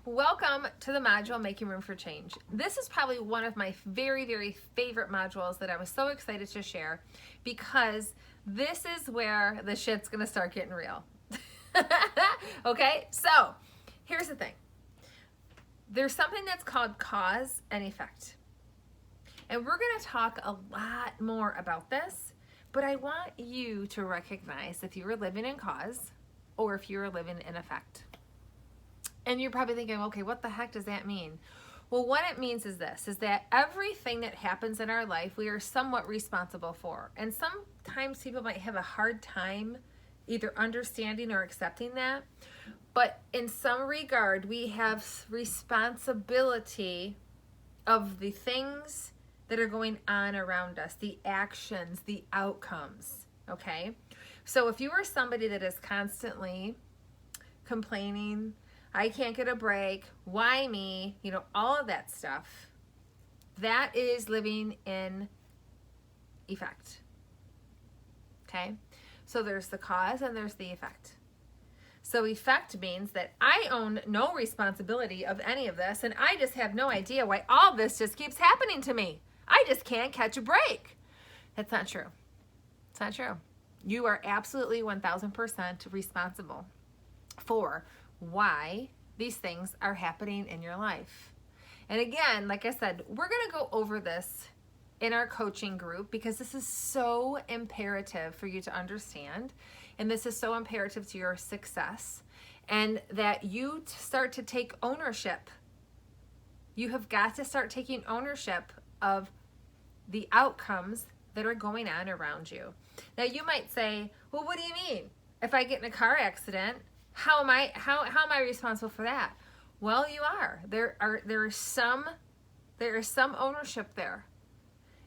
Welcome to the module Making Room for Change. This is probably one of my very, very favorite modules that I was so excited to share because this is where the shit's gonna start getting real. Okay, so here's the thing. There's something that's called cause and effect. And we're gonna talk a lot more about this, but I want you to recognize if you were living in cause or if you were living in effect. And you're probably thinking, okay, what the heck does that mean? Well, what it means is this, is that everything that happens in our life, we are somewhat responsible for. And sometimes people might have a hard time either understanding or accepting that. But in some regard, we have responsibility of the things that are going on around us, the actions, the outcomes, okay? So if you are somebody that is constantly complaining, I can't get a break, why me, all of that stuff, that is living in effect, okay? So there's the cause and there's the effect. So effect means that I own no responsibility of any of this, and I just have no idea why all this just keeps happening to me. I just can't catch a break. That's not true. It's not true. You are absolutely 1000% responsible for why these things are happening in your life. And again, like I said, we're going to go over this in our coaching group because this is so imperative for you to understand. And this is so imperative to your success, and that you start to take ownership. You have got to start taking ownership of the outcomes that are going on around you. Now you might say, well, what do you mean? If I get in a car accident, how am I responsible for that? Well, you are. There is some ownership there.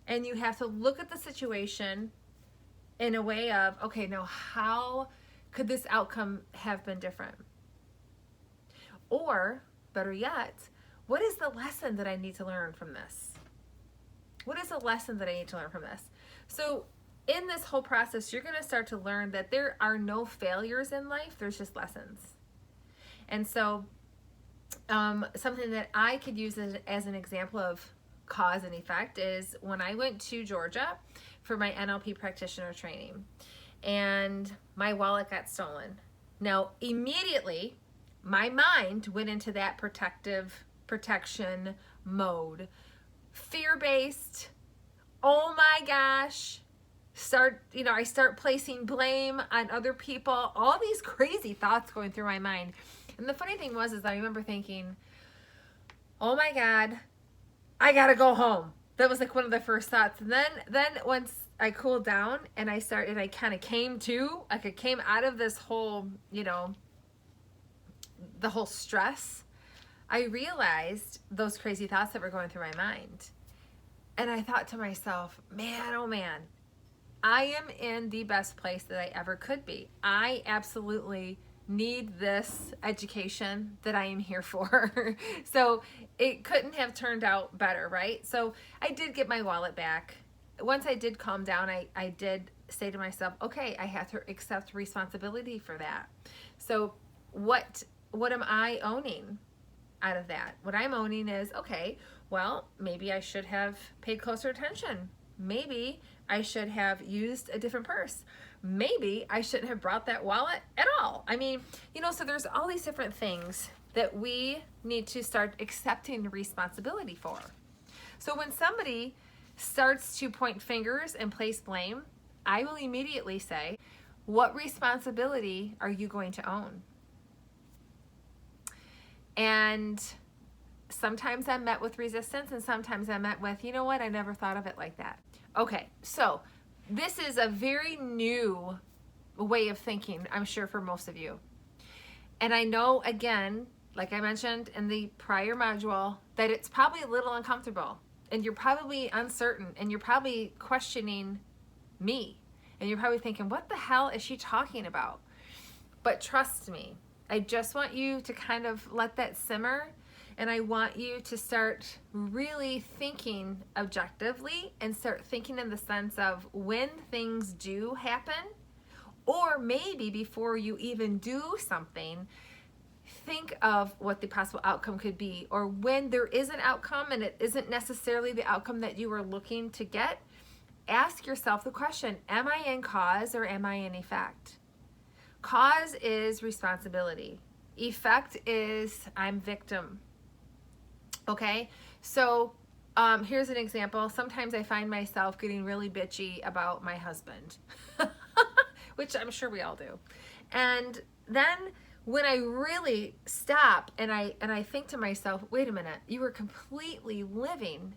And you have to look at the situation in a way of, okay, now how could this outcome have been different? Or, better yet, what is the lesson that I need to learn from this? What is the lesson that I need to learn from this? So in this whole process, you're going to start to learn that there are no failures in life. There's just lessons. And so something that I could use as an example of cause and effect is when I went to Georgia for my NLP practitioner training and my wallet got stolen. Now, immediately, my mind went into that protection mode. Fear-based, oh my gosh, I start placing blame on other people, all these crazy thoughts going through my mind. And the funny thing was, I remember thinking, oh my God, I gotta go home. That was like one of the first thoughts. And then once I cooled down and I kind of came to, like I came out of this whole, the whole stress, I realized those crazy thoughts that were going through my mind. And I thought to myself, man, oh man, I am in the best place that I ever could be. I absolutely need this education that I am here for. So it couldn't have turned out better, right? So I did get my wallet back. Once I did calm down, I did say to myself, okay, I have to accept responsibility for that. So what am I owning out of that? What I'm owning is, okay, well, maybe I should have paid closer attention. Maybe I should have used a different purse. Maybe I shouldn't have brought that wallet at all. I mean, so there's all these different things that we need to start accepting responsibility for. So when somebody starts to point fingers and place blame, I will immediately say, what responsibility are you going to own? And sometimes I'm met with resistance, and sometimes I'm met with, you know what, I never thought of it like that. Okay, so this is a very new way of thinking, I'm sure, for most of you. And I know, again, like I mentioned in the prior module, that it's probably a little uncomfortable, and you're probably uncertain, and you're probably questioning me, and you're probably thinking, what the hell is she talking about? But trust me, I just want you to kind of let that simmer, and I want you to start really thinking objectively and start thinking in the sense of when things do happen, or maybe before you even do something, think of what the possible outcome could be, or when there is an outcome and it isn't necessarily the outcome that you were looking to get, ask yourself the question, am I in cause or am I in effect? Cause is responsibility. Effect is I'm victim. Okay, so here's an example. Sometimes I find myself getting really bitchy about my husband, which I'm sure we all do. And then when I really stop and I think to myself, wait a minute, you were completely living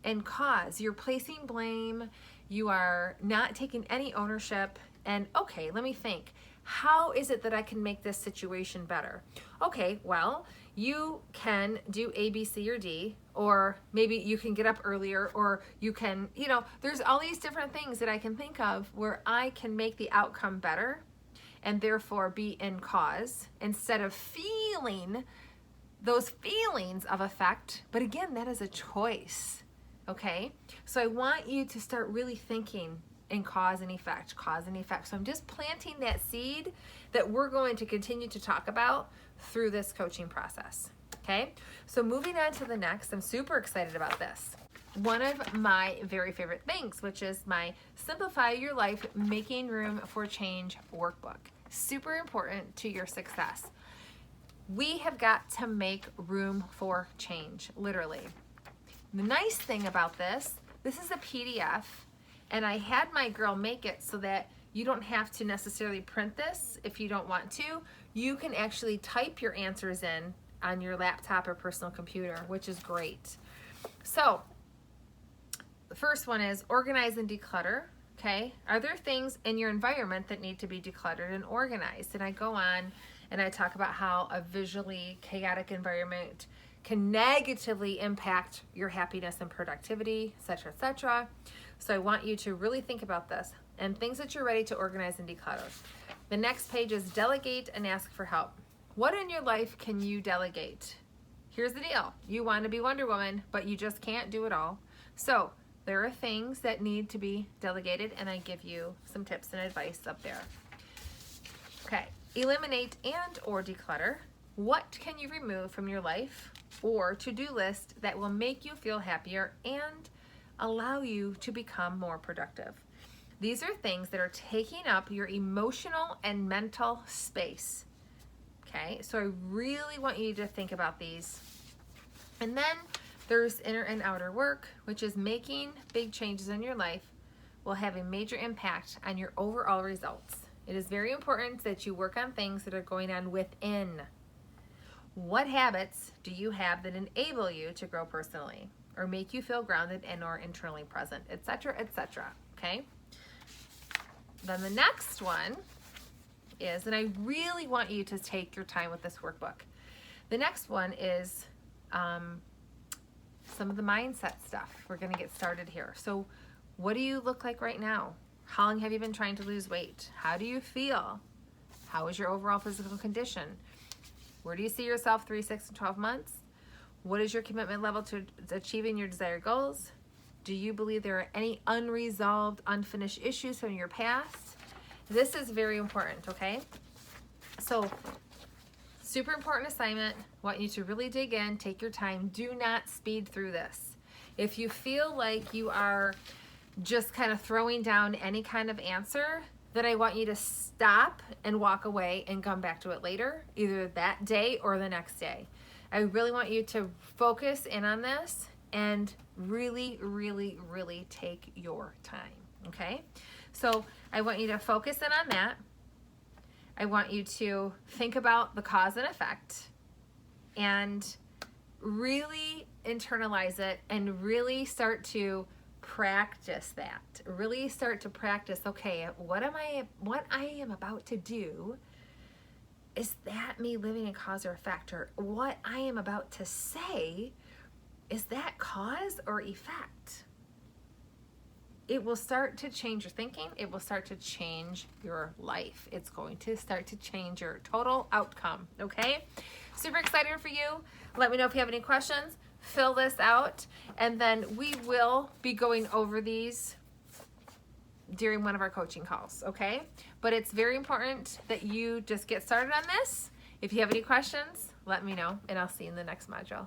in cause. You're placing blame. You are not taking any ownership. And okay, let me think. How is it that I can make this situation better? Okay, well, you can do A, B, C, or D, or maybe you can get up earlier, or you can, there's all these different things that I can think of where I can make the outcome better and therefore be in cause instead of feeling those feelings of effect. But again, that is a choice, okay? So I want you to start really thinking in cause and effect, cause and effect. So I'm just planting that seed that we're going to continue to talk about through this coaching process, okay? So moving on to the next, I'm super excited about this. One of my very favorite things, which is my Simplify Your Life Making Room for Change workbook. Super important to your success. We have got to make room for change, literally. The nice thing about this is a PDF, and I had my girl make it so that you don't have to necessarily print this if you don't want to. You can actually type your answers in on your laptop or personal computer, which is great. So the first one is organize and declutter. Okay, are there things in your environment that need to be decluttered and organized? And I go on and I talk about how a visually chaotic environment can negatively impact your happiness and productivity, etc., etc. So I want you to really think about this and things that you're ready to organize and declutter. The next page is delegate and ask for help. What in your life can you delegate? Here's the deal. You want to be Wonder Woman, but you just can't do it all. So there are things that need to be delegated, and I give you some tips and advice up there. Okay, eliminate and or declutter. What can you remove from your life or to-do list that will make you feel happier and allow you to become more productive? These are things that are taking up your emotional and mental space. Okay, so I really want you to think about these. And then there's inner and outer work, which is making big changes in your life will have a major impact on your overall results. It is very important that you work on things that are going on within. What habits do you have that enable you to grow personally or make you feel grounded and or internally present, etc., etc., okay? Then the next one is, and I really want you to take your time with this workbook. The next one is some of the mindset stuff. We're going to get started here. So what do you look like right now? How long have you been trying to lose weight? How do you feel? How is your overall physical condition? Where do you see yourself 3, 6, and 12 months? What is your commitment level to achieving your desired goals? Do you believe there are any unresolved, unfinished issues from your past? This is very important, okay? So super important assignment. Want you to really dig in, take your time. Do not speed through this. If you feel like you are just kind of throwing down any kind of answer, then I want you to stop and walk away and come back to it later, either that day or the next day. I really want you to focus in on this and really, really, really take your time, okay? So I want you to focus in on that. I want you to think about the cause and effect and really internalize it and really start to practice that. Really start to practice, okay, what I am about to do, is that me living in cause or effect? Or what I am about to say, is that cause or effect? It will start to change your thinking. It will start to change your life. It's going to start to change your total outcome, okay? Super excited for you. Let me know if you have any questions. Fill this out, and then we will be going over these during one of our coaching calls, okay? But it's very important that you just get started on this If you have any questions, let me know, and I'll see you in the next module.